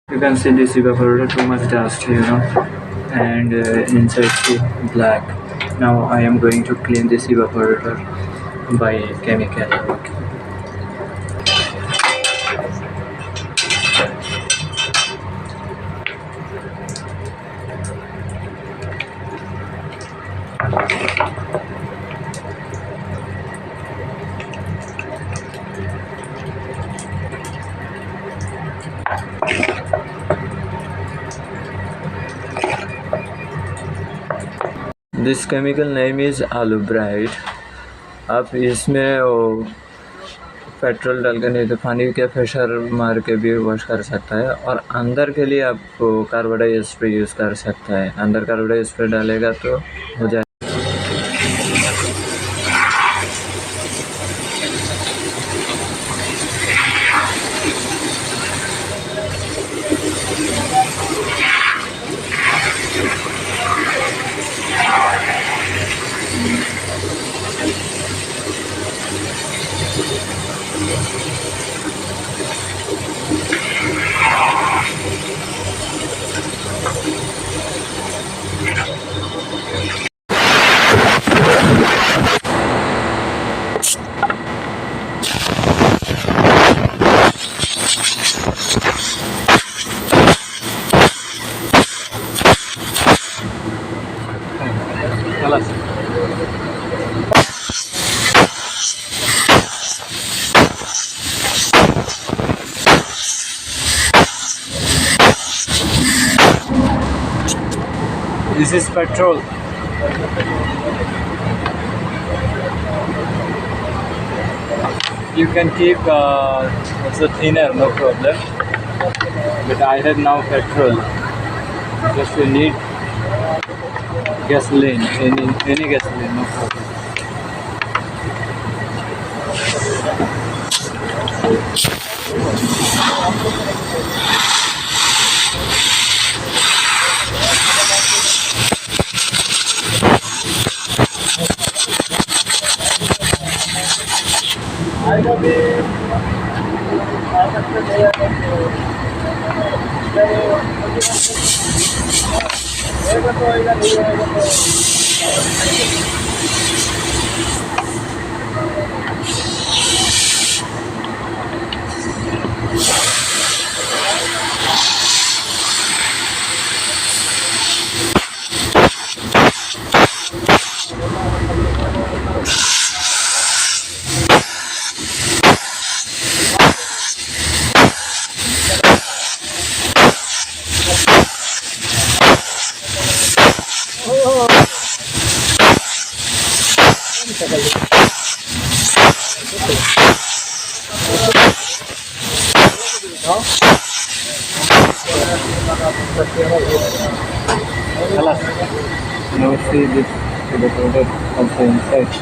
You can see this evaporator too much dust, and inside the black. Now I am going to clean this evaporator by chemical. This chemical name is आलू bright. आप इसमें petrol डाल के नहीं तो पानी के pressure मार के भी वॉश कर सकता है, और अंदर के लिए आप कार्बोडाई स्प्रे यूज़ कर सकता है। अंदर कार्बोडाई स्प्रे डालेगा तो हो जाए। This is petrol. You can keep also thinner, no problem. But I have now petrol. Just you need gasoline, any gasoline, no problem. Now see this, the product also inside.